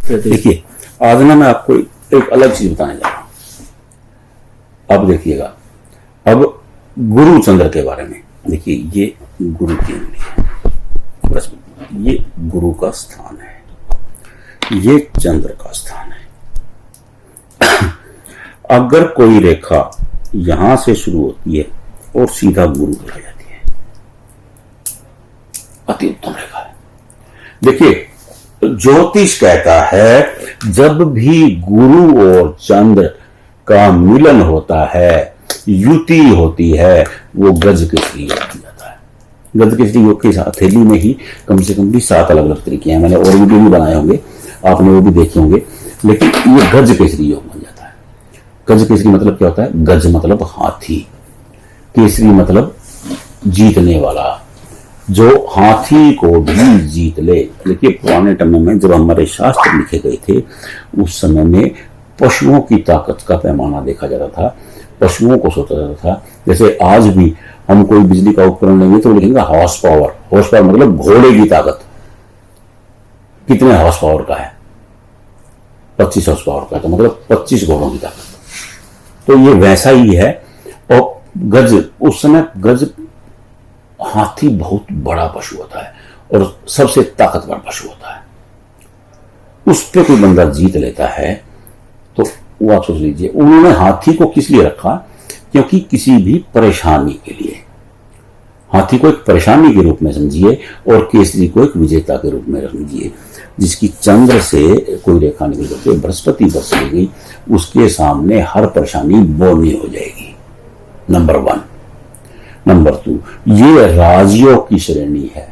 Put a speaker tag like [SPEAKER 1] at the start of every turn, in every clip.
[SPEAKER 1] देखिए, आज ना मैं आपको एक अलग चीज बताने जा रहा हूं। अब देखिएगा, अब गुरु चंद्र के बारे में। देखिए, ये गुरु केंद्र है, बस ये गुरु का स्थान है, ये चंद्र का स्थान है। अगर कोई रेखा यहां से शुरू होती है और सीधा गुरु को ला जाती है, अति उत्तम रेखा है। देखिए, ज्योतिष कहता है जब भी गुरु और चंद्र का मिलन होता है, युति होती है, वो गज केसरी योग बन जाता है। गज केसरी योग की हथेली में ही कम से कम भी 7 अलग अलग तरीके हैं। मैंने और वीडियो भी बनाए होंगे, आपने वो भी देखे होंगे, लेकिन ये गज केसरी योग बन जाता है। गज केसरी मतलब क्या होता है? गज मतलब हाथी, केसरी मतलब जीतने वाला, जो हाथी को भी जीत ले। देखिए, पुराने टाइम में जब हमारे शास्त्र लिखे गए थे, उस समय में पशुओं की ताकत का पैमाना देखा जाता था, पशुओं को सोचा जाता था। जैसे आज भी हम कोई बिजली का उपकरण लेंगे तो लिखेंगे हॉर्स पावर। हॉर्स पावर मतलब घोड़े की ताकत, कितने हॉर्स पावर का है? 25 हॉर्स पावर का, तो मतलब 25 घोड़ों की ताकत। तो ये वैसा ही है। और गज, उस समय गज हाथी बहुत बड़ा पशु होता है और सबसे ताकतवर पशु होता है। उस पे कोई बंदा जीत लेता है तो वो आप सोच लीजिए, उन्होंने हाथी को किस लिए रखा? क्योंकि किसी भी परेशानी के लिए, हाथी को एक परेशानी के रूप में समझिए और केसरी को एक विजेता के रूप में समझिए। जिसकी चंद्र से कोई रेखा निकल करके बृहस्पति पर चली गई, उसके सामने हर परेशानी बोनी हो जाएगी। नंबर 1। नंबर 2, ये राजयोग की श्रेणी है।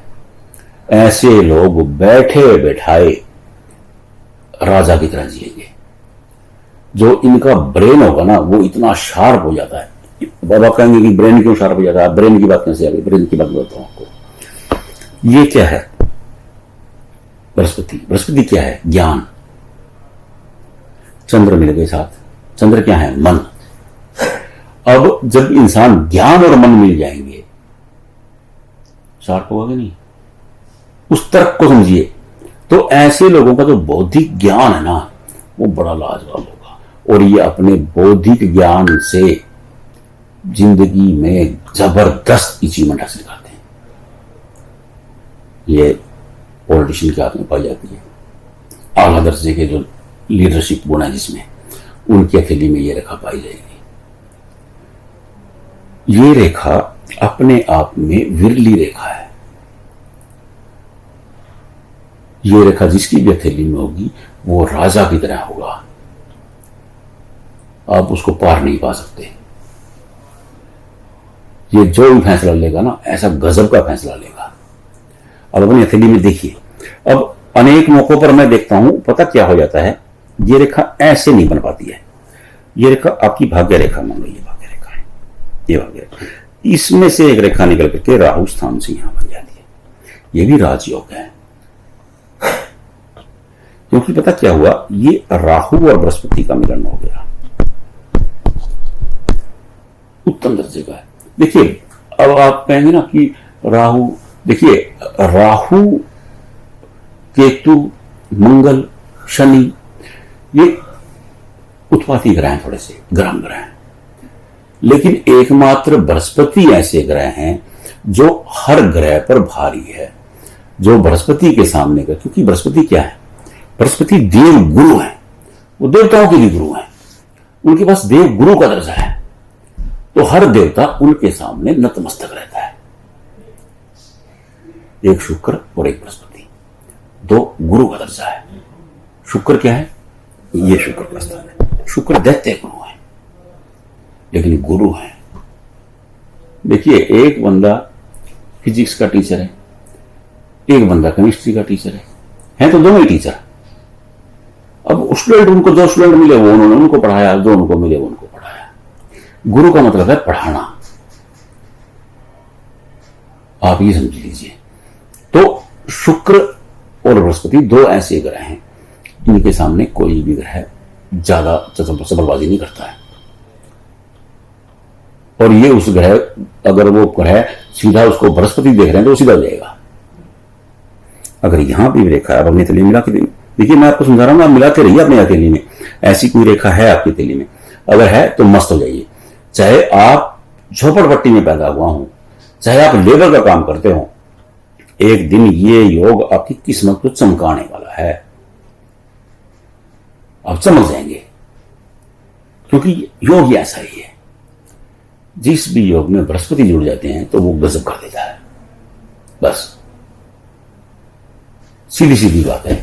[SPEAKER 1] ऐसे लोग बैठे बैठाए राजा की तरह जिएंगे। जो इनका ब्रेन होगा ना, वो इतना शार्प हो जाता है। बाबा कहेंगे कि ब्रेन क्यों शार्प हो जाता है? ब्रेन की बात कैसे आ गई? ब्रेन की बात बताता हूं आपको। ये क्या है? बृहस्पति। बृहस्पति क्या है? ज्ञान। चंद्र मिल गए साथ। चंद्र क्या है? मन। अब जब इंसान ज्ञान और मन मिल जाएंगे, शार्प होगा कि नहीं? उस तर्क को समझिए। तो ऐसे लोगों का जो बौद्धिक ज्ञान है ना, वो बड़ा लाजवाब होगा। और ये अपने बौद्धिक ज्ञान से जिंदगी में जबरदस्त अचीवमेंट हासिल करते हैं। ये पॉलिटिशियन के हाथ में पाई जाती है। आला दर्जे के जो लीडरशिप गुण है जिसमें, उनकी हथेली में ये रेखा पाई जाएगी। ये रेखा अपने आप में विरली रेखा है। ये रेखा जिसकी भी हथेली में होगी, वो राजा की तरह होगा। आप उसको पार नहीं पा सकते। ये जो भी फैसला लेगा ना, ऐसा गजब का फैसला लेगा। अब अपनी हथेली में देखिए। अब अनेक मौकों पर मैं देखता हूं, पता क्या हो जाता है, ये रेखा ऐसे नहीं बन पाती है। ये रेखा आपकी भाग्य रेखा मान लो, ये भाग्य रेखा है, ये भाग्य रेखा। इसमें से एक रेखा निकल करके राहु स्थान से यहां बन जाती है। ये भी राजयोग है। क्योंकि पता क्या हुआ, ये राहु और बृहस्पति का मिलन हो गया, उत्तम दर्जे का है। देखिए, अब आप कहेंगे ना कि राहु, देखिए राहु, केतु, मंगल, शनि, ये उत्पाती ग्रह हैं, थोड़े से गर्म ग्रह हैं। लेकिन एकमात्र बृहस्पति ऐसे ग्रह हैं जो हर ग्रह पर भारी है, जो बृहस्पति के सामने का। क्योंकि बृहस्पति क्या है? बृहस्पति देव गुरु है, वो देवताओं के भी गुरु हैं। उनके पास देव गुरु का दर्जा है, तो हर देवता उनके सामने नतमस्तक रहता है। एक शुक्र और एक बृहस्पति, 2 गुरु का दर्जा है। शुक्र क्या है? ये शुक्र का स्थान है। शुक्र दैत्य गुरु है, लेकिन गुरु है। देखिए, एक बंदा फिजिक्स का टीचर है, एक बंदा केमिस्ट्री का टीचर है तो दोनों ही टीचर। अब स्टूडेंट, उनको जो स्टूडेंट मिले वो उन्होंने उनको पढ़ाया, जो उनको मिले वो उनको पढ़ाया। गुरु का मतलब है पढ़ाना, आप ये समझ लीजिए। तो शुक्र और बृहस्पति 2 ऐसे ग्रह हैं, इनके सामने कोई भी ग्रह ज्यादा सबलबाजी नहीं करता है। और ये उस ग्रह, अगर वो ग्रह सीधा उसको बृहस्पति देख रहे हैं तो वो सीधा जाएगा। अगर यहां भी रेखा, अब हमने मिला कि देखिए मैं आपको समझा रहा हूं, आप मिलाते रहिए अपने हथेली में, ऐसी कोई रेखा है आपकी हथेली में, अगर है तो मस्त हो जाइए। चाहे आप झोपड़पट्टी में पैदा हुआ हो, चाहे आप लेबर का काम करते हो, एक दिन ये योग आपकी किस्मत को चमकाने वाला है। आप चमक जाएंगे, क्योंकि योग ही ऐसा ही है। जिस भी योग में बृहस्पति जुड़ जाते हैं तो वो गजब कर देता है। बस सीधी सीधी बात है,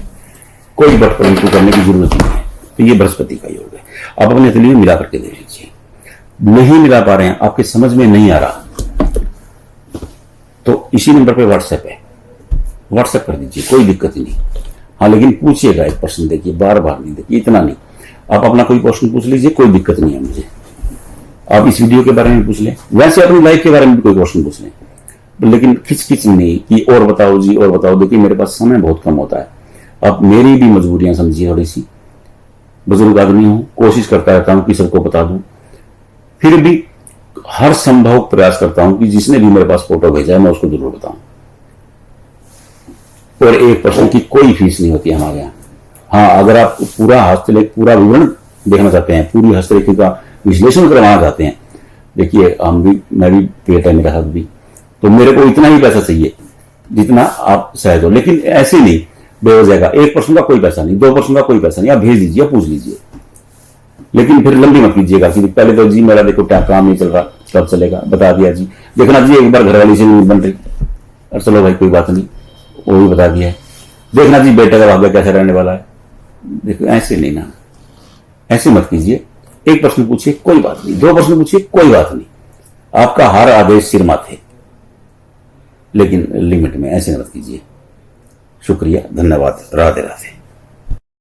[SPEAKER 1] कोई बटपटू करने की जरूरत नहीं है। तो ये बृहस्पति का योग है। आप अपने हथेली में मिला करके देख लीजिए। नहीं मिला पा रहे हैं, आपके समझ में नहीं आ रहा, तो इसी नंबर पे व्हाट्सएप है, व्हाट्सएप कर दीजिए, कोई दिक्कत ही नहीं। हाँ लेकिन पूछिएगा, एक प्रश्न देखिए, बार बार नहीं देखिए, इतना नहीं। आप अपना कोई क्वेश्चन पूछ लीजिए, कोई दिक्कत नहीं है मुझे। आप इस वीडियो के बारे में पूछ लें, वैसे अपनी लाइफ के बारे में भी कोई क्वेश्चन पूछ लें, लेकिन खिच नहीं कि और बताओ जी और बताओ। देखिए मेरे पास समय बहुत कम होता है, अब मेरी भी मजबूरियां समझिए थोड़ी सी। बुजुर्ग आदमी हूं, कोशिश करता रहता हूं कि सबको बता दूं, फिर भी हर संभव प्रयास करता हूं कि जिसने भी मेरे पास फोटो भेजा है मैं उसको जरूर बताऊं। और 1% की कोई फीस नहीं होती हमारे यहाँ। हाँ, अगर आप पूरा हस्तलेख, पूरा विवरण देखना चाहते हैं, पूरी हस्तलेख का विश्लेषण करवाना चाहते हैं, देखिए हम भी, मैं भी पेट है मेरा साथ भी, तो मेरे को इतना ही पैसा चाहिए जितना आप सहज हो। लेकिन ऐसे नहीं बेवजह का, 1% का कोई पैसा नहीं, 2% का कोई पैसा नहीं, आप भेज दीजिए, पूछ लीजिए। लेकिन फिर लंबी मत कीजिएगा कि पहले तो जी मेरा देखो क्या काम नहीं चल रहा, कब चलेगा, बता दिया जी। देखना जी एक बार घरवाली से नहीं बन रही, और चलो भाई कोई बात नहीं, वो भी बता दिया है। देखना जी बेटे का भाग्य कैसे रहने वाला है। देखो ऐसे नहीं ना, ऐसे मत कीजिए। 1% पूछिए, कोई बात नहीं, 2% पूछिए, कोई बात नहीं, आपका हर आदेश सिर माथे, लेकिन लिमिट में, ऐसे मत कीजिए। शुक्रिया, धन्यवाद, राधे राधे।